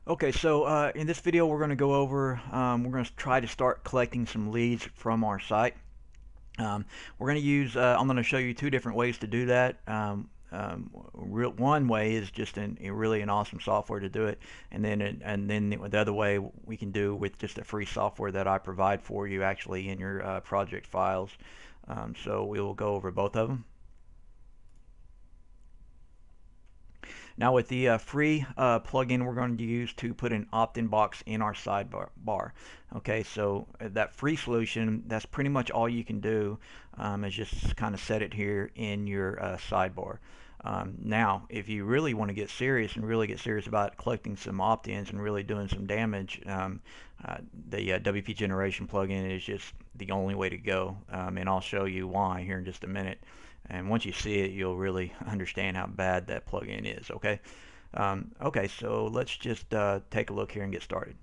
Okay, so in this video we're going to go over, we're going to try to start collecting some leads from our site. We're going to use, I'm going to show you two different ways to do that. One way is just really an awesome software to do it, and then the other way we can do with just a free software that I provide for you actually in your project files. So we will go over both of them. Now with the free plugin we're going to use to put an opt-in box in our sidebar. Okay, so that free solution, that's pretty much all you can do, is just kind of set it here in your sidebar. Now, if you really want to get serious and really get serious about collecting some opt-ins and really doing some damage, the WP generation plugin is just the only way to go, and I'll show you why here in just a minute. And once you see it, you'll really understand how bad that plugin is. Okay, okay, so let's just take a look here and get started.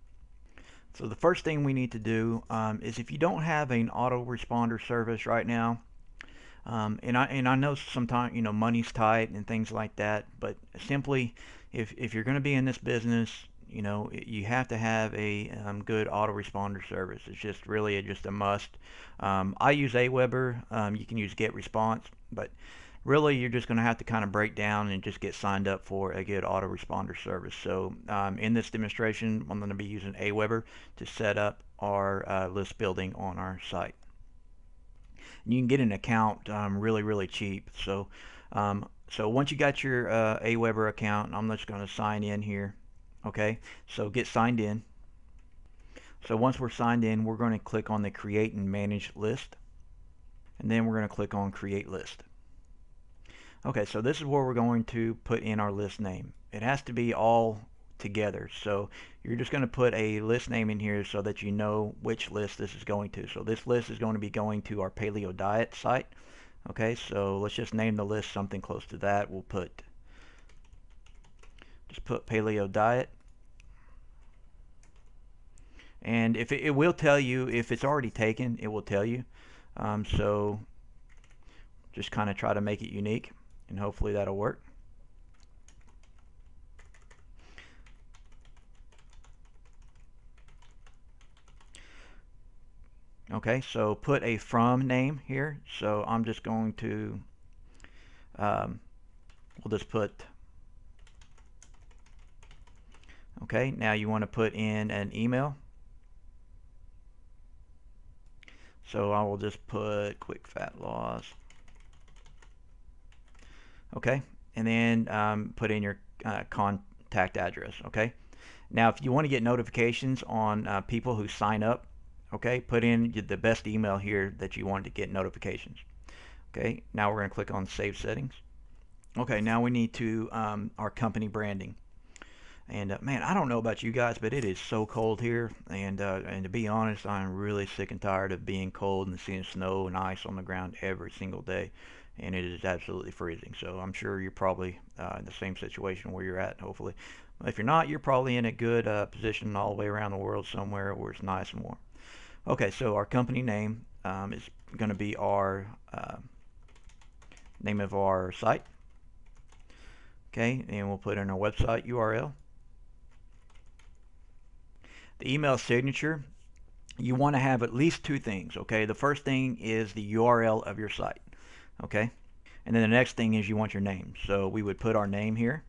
So the first thing we need to do is, if you don't have an autoresponder service right now, and I know sometimes money's tight and things like that, but simply if you're going to be in this business, you have to have a good autoresponder service. It's just really just a must. I use aweber. You can use GetResponse, but really you're just going to have to kind of break down and just get signed up for a good autoresponder service. So in this demonstration, I'm going to be using aweber to set up our list building on our site. And you can get an account really cheap. So so once you got your aweber account, I'm just going to sign in here. Okay, so get signed in. So once we're signed in, we're going to click on the create and manage list, and then we're going to click on create list. Okay, so this is where we're going to put in our list name. It has to be all together, so you're just going to put a list name in here so that you know which list this is going to. So this list is going to be going to our Paleo Diet site. Okay, so let's just name the list something close to that. We'll just put Paleo Diet, and if it will tell you if it's already taken, it will tell you. So just kind of try to make it unique, and hopefully that'll work. Okay, so put a from name here. So I'm just going to, we'll just put, okay, now you want to put in an email. So I will just put quick fat loss. Okay, and then put in your contact address. Okay, now if you want to get notifications on people who sign up, okay, put in the best email here that you want to get notifications. Okay, now we're going to click on save settings. Okay, now we need to our company branding. And man, I don't know about you guys, but it is so cold here, and to be honest, I'm really sick and tired of being cold and seeing snow and ice on the ground every single day, and it is absolutely freezing. So I'm sure you're probably in the same situation where you're at, hopefully. If you're not, you're probably in a good position all the way around the world somewhere where it's nice and warm. Okay, so our company name is going to be our name of our site. Okay, and we'll put in our website URL. The email signature, you want to have at least two things. Okay, the first thing is the URL of your site. Okay, and then the next thing is you want your name. So we would put our name here,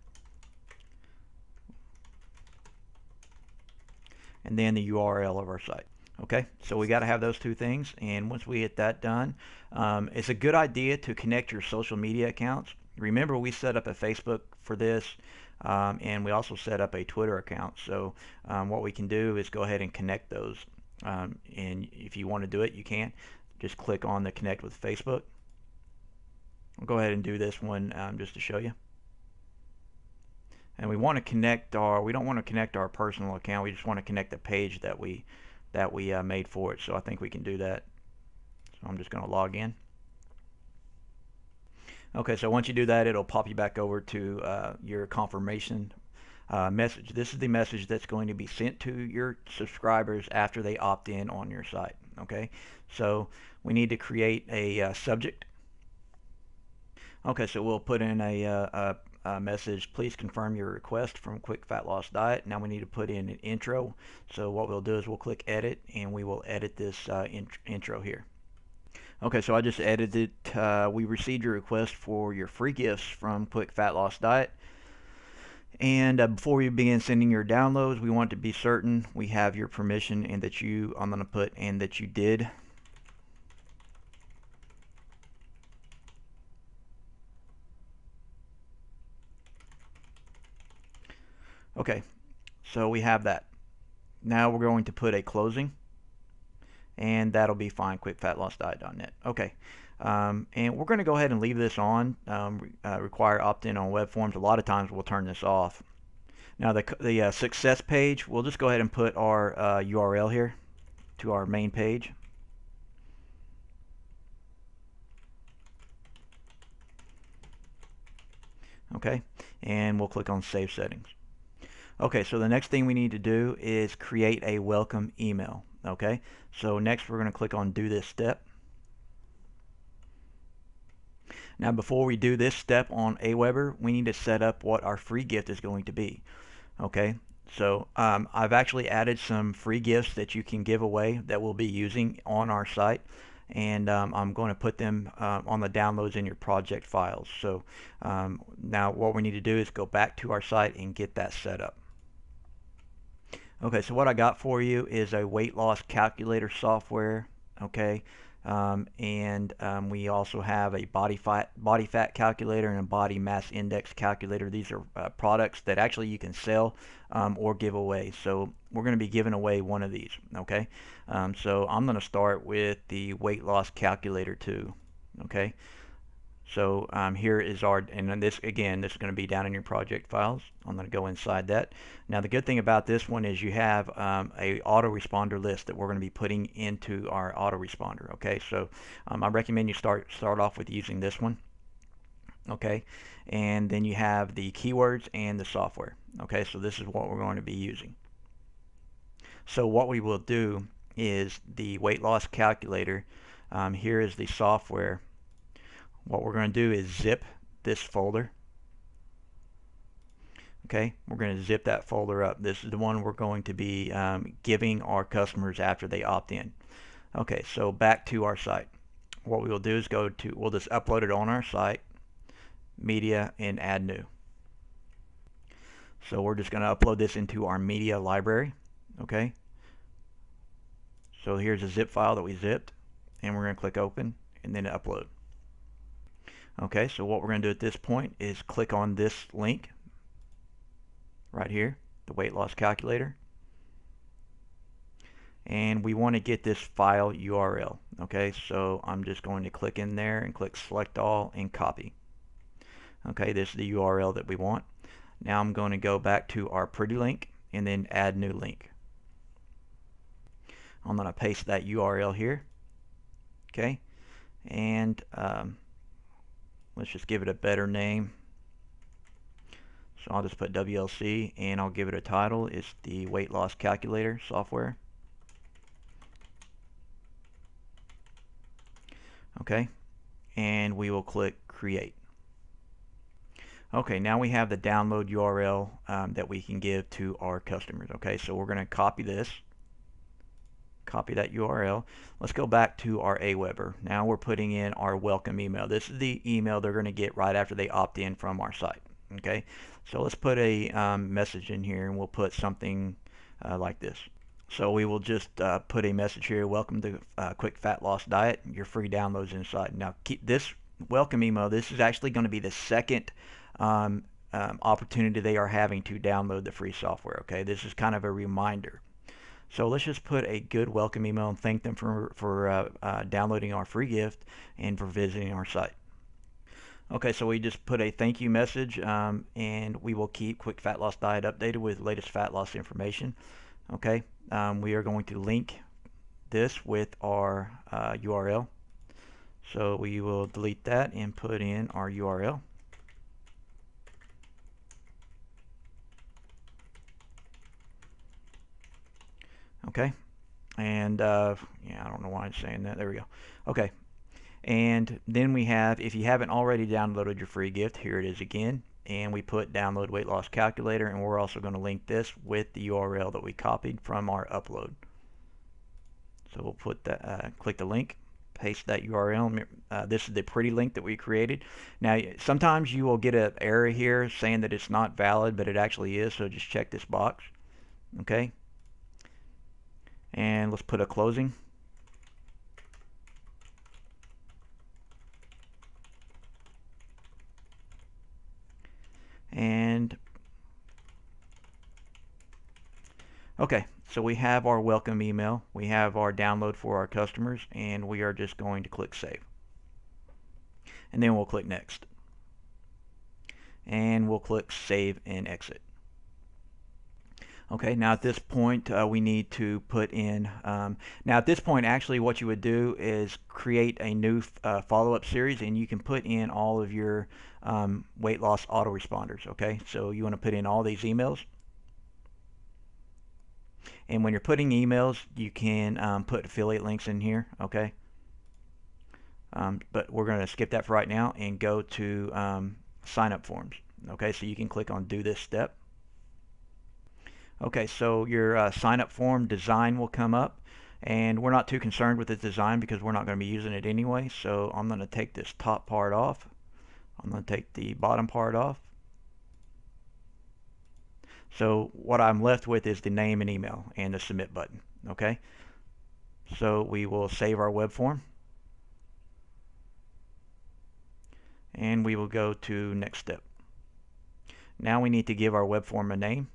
and then the URL of our site. Okay, so we got to have those two things, and once we get that done, it's a good idea to connect your social media accounts. Remember, we set up a Facebook for this, and we also set up a Twitter account. So what we can do is go ahead and connect those, and if you want to do it, you can. Just click on the connect with Facebook. We'll go ahead and do this one just to show you. And we want to connect we don't want to connect our personal account. We just want to connect the page that we made for it. So I think we can do that. So I'm just going to log in. Okay, so once you do that, it'll pop you back over to your confirmation message. This is the message that's going to be sent to your subscribers after they opt in on your site. Okay, so we need to create a subject. Okay, so we'll put in a message, please confirm your request from Quick Fat Loss Diet. Now we need to put in an intro. So what we'll do is we'll click edit and we will edit this intro here. Okay, so I just edited it. We received your request for your free gifts from Quick Fat Loss Diet. And before we begin sending your downloads, we want to be certain we have your permission and that I'm going to put and that you did. Okay, so we have that. Now we're going to put a closing, and that'll be fine, quickfatlossdiet.net. Okay, and we're going to go ahead and leave this on, require opt-in on web forms. A lot of times we'll turn this off. Now the success page, we'll just go ahead and put our URL here to our main page. Okay, and we'll click on Save Settings. Okay, so the next thing we need to do is create a welcome email. Okay, so next we're going to click on Do This Step. Now before we do this step on aweber, we need to set up what our free gift is going to be. Okay, so I've actually added some free gifts that you can give away that we'll be using on our site, and I'm going to put them on the downloads in your project files. So now what we need to do is go back to our site and get that set up. Okay, so what I got for you is a weight loss calculator software. Okay, we also have a body fat calculator and a body mass index calculator. These are products that actually you can sell or give away. So we're going to be giving away one of these. Okay, so I'm going to start with the weight loss calculator 2. Okay, so here is our, and this again, this is going to be down in your project files. I'm going to go inside that. Now the good thing about this one is you have a autoresponder list that we're going to be putting into our autoresponder. Okay, so I recommend you start off with using this one. Okay, and then you have the keywords and the software. Okay, so this is what we're going to be using. So what we will do is the weight loss calculator. Here is the software. What we're going to do is zip this folder. Okay, we're going to zip that folder up. This is the one we're going to be giving our customers after they opt in. Okay, so back to our site. What we will do is we'll just upload it on our site, media, and add new. So we're just going to upload this into our media library. Okay, so here's a zip file that we zipped, and we're going to click open and then upload. Okay, so what we're going to do at this point is click on this link right here, the weight loss calculator, and we want to get this file URL. Okay, so I'm just going to click in there and click select all and copy. Okay, this is the URL that we want. Now I'm going to go back to our pretty link and then add new link. I'm going to paste that URL here. Okay, and let's just give it a better name. So I'll just put WLC and I'll give it a title. It's the weight loss calculator software. Okay, and we will click create. Okay, now we have the download URL that we can give to our customers. Okay, so we're going to copy this. Copy that URL. Let's go back to our aweber. Now we're putting in our welcome email. This is the email they're going to get right after they opt in from our site. Okay, so let's put a message in here, and we'll put something like this. So we will just put a message here: welcome to Quick Fat Loss Diet, your free downloads inside. Now keep this welcome email. This is actually going to be the second opportunity they are having to download the free software. Okay, this is kind of a reminder. So let's just put a good welcome email and thank them for downloading our free gift and for visiting our site. Okay, so we just put a thank you message, and we will keep Quick Fat Loss Diet updated with latest fat loss information. Okay, we are going to link this with our URL. So we will delete that and put in our URL. Okay, and yeah, I don't know why I'm saying that. There we go. Okay, and then we have, if you haven't already downloaded your free gift, here it is again. and we put download weight loss calculator, and we're also going to link this with the URL that we copied from our upload. So we'll put that, click the link, paste that URL. This is the pretty link that we created. Now sometimes you will get an error here saying that it's not valid, but it actually is, so just check this box. Okay, and let's put a closing. And okay, so we have our welcome email, we have our download for our customers, and we are just going to click save. And then we'll click next. And we'll click save and exit. Okay, now at this point we need to put in, now at this point actually what you would do is create a new follow-up series, and you can put in all of your weight loss autoresponders. Okay, so you want to put in all these emails, and when you're putting emails you can put affiliate links in here. Okay, but we're going to skip that for right now and go to sign up forms. Okay, so you can click on do this step. Okay, so your sign up form design will come up, and we're not too concerned with the design because we're not going to be using it anyway. So I'm going to take this top part off. I'm going to take the bottom part off. So what I'm left with is the name and email and the submit button. Okay, so we will save our web form, and we will go to next step. Now we need to give our web form a name.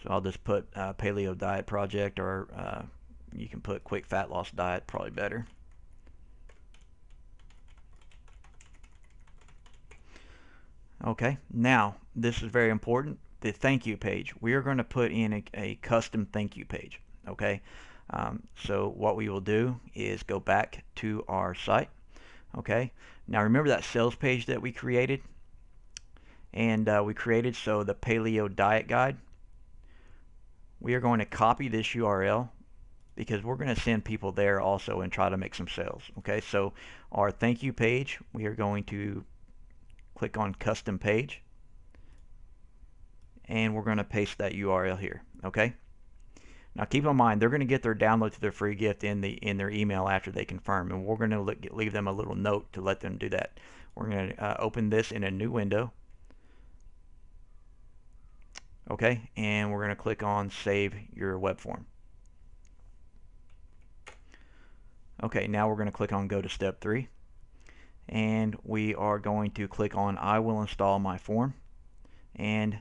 So I'll just put Paleo Diet Project, or you can put Quick Fat Loss Diet, probably better. Okay, now this is very important, the thank you page. We are going to put in a custom thank you page. Okay, so what we will do is go back to our site. Okay, now remember that sales page that we created, and we created so the Paleo Diet Guide. We are going to copy this URL because we're going to send people there also and try to make some sales. Okay, so our thank you page, we are going to click on custom page, and we're going to paste that URL here. Okay, now keep in mind they're going to get their download to their free gift in their email after they confirm, and we're going to leave them a little note to let them do that. We're going to open this in a new window. Okay, and we're going to click on save your web form. Okay, now we're going to click on go to step 3, and we are going to click on I will install my form, and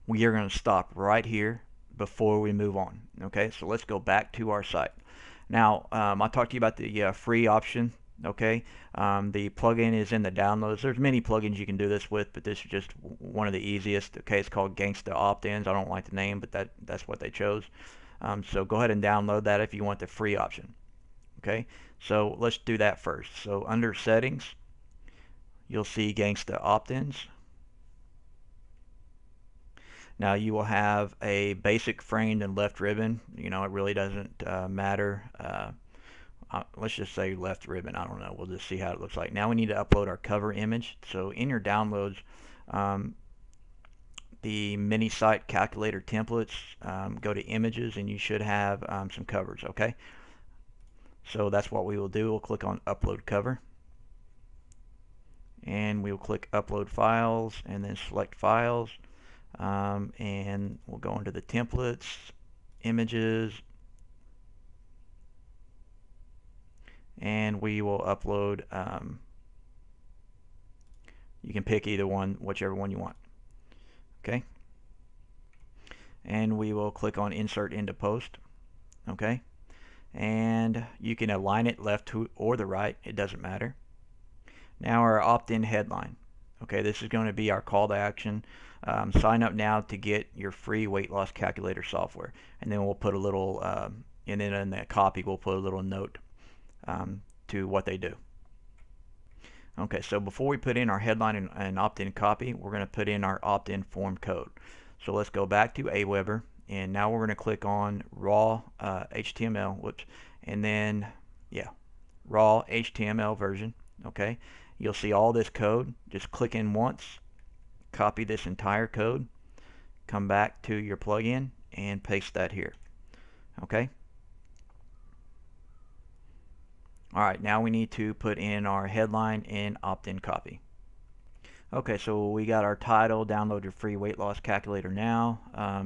we are going to stop right here before we move on. Okay, so let's go back to our site. Now I talked to you about the free option. Okay, the plugin is in the downloads. There's many plugins you can do this with, but this is just one of the easiest. Okay, it's called Gangsta Opt-ins. I don't like the name, but that's what they chose. So go ahead and download that if you want the free option. Okay, so let's do that first. So under settings, you'll see Gangsta Opt-ins. Now you will have a basic framed and left ribbon. You know, it really doesn't matter. Let's just say left ribbon. I don't know. We'll just see how it looks like. Now we need to upload our cover image. So in your downloads, the mini site calculator templates, go to images, and you should have some covers. Okay, so that's what we will do. We'll click on upload cover, and we will click upload files, and then select files, and we'll go into the templates, images, and we will upload, you can pick either one, whichever one you want. Okay, and we will click on insert into post. Okay, and you can align it left to or the right, it doesn't matter. Now our opt-in headline. Okay, this is going to be our call to action. Sign up now to get your free weight loss calculator software, and then we'll put a little and then in that copy we'll put a little note to what they do. Okay, so before we put in our headline and opt-in copy, we're going to put in our opt-in form code. So let's go back to Aweber, and now we're going to click on raw HTML, whoops, and then yeah, raw HTML version. Okay, you'll see all this code. Just click in once, copy this entire code, come back to your plugin and paste that here. Okay. Alright, now we need to put in our headline and opt-in copy. Okay, so we got our title, download your free weight loss calculator now.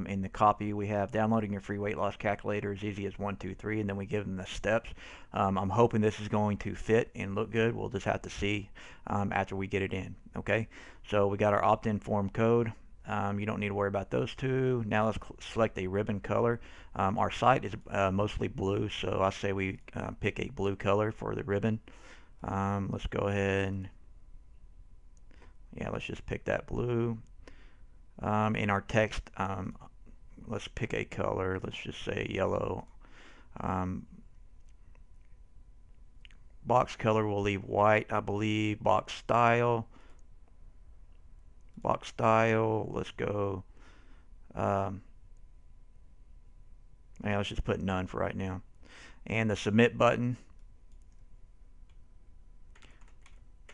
In the copy we have downloading your free weight loss calculator as easy as 1, 2, 3, and then we give them the steps. I'm hoping this is going to fit and look good. We'll just have to see after we get it in. Okay, so we got our opt-in form code. You don't need to worry about those two. Now let's select a ribbon color. Our site is mostly blue, so I say we pick a blue color for the ribbon. Let's go ahead and let's just pick that blue. In our text, let's pick a color. Let's just say yellow. Box color we'll leave white, I believe. Box style, let's go let's just put none for right now. And the submit button,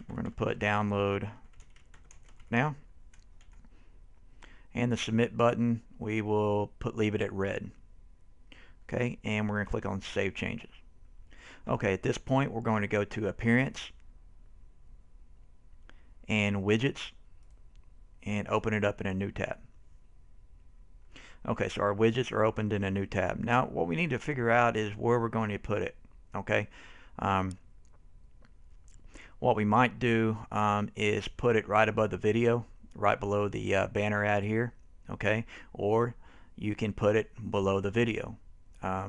we're going to put download now. And the submit button, we will leave it at red. Okay, and we're going to click on save changes. Okay, at this point we're going to go to appearance and widgets and open it up in a new tab. Okay, so our widgets are opened in a new tab. Now what we need to figure out is where we're going to put it. Okay, what we might do is put it right above the video, right below the banner ad here. Okay, or you can put it below the video.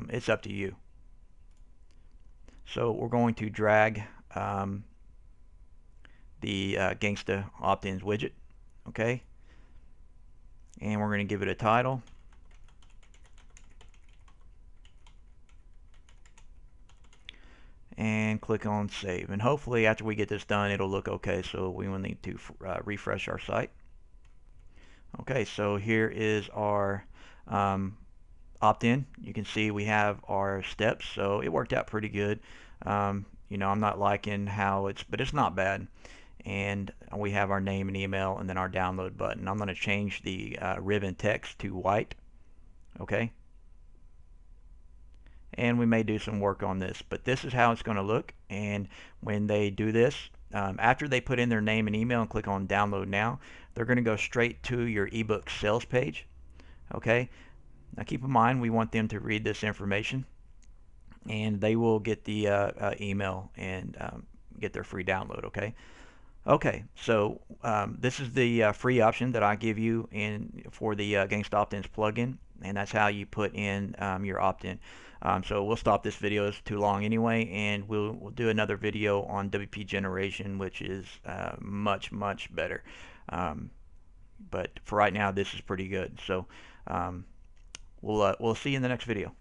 It's up to you. So we're going to drag the Gangsta opt-ins widget. Okay, and we're going to give it a title. And click on save, and hopefully after we get this done it'll look okay, so we will need to refresh our site. Okay, so here is our opt-in. You can see we have our steps, so it worked out pretty good. You know, I'm not liking how but it's not bad. And we have our name and email, and then our download button. I'm going to change the ribbon text to white. Okay, and we may do some work on this, but this is how it's going to look. And when they do this, after they put in their name and email and click on download now, they're going to go straight to your ebook sales page. Okay, now keep in mind we want them to read this information, and they will get the email and get their free download. Okay, so this is the free option that I give you for the Gangsta Opt-ins plugin, and that's how you put in your opt-in. So we'll stop this video, it's too long anyway, and we'll do another video on WP generation, which is much better. But for right now, this is pretty good. So we'll see you in the next video.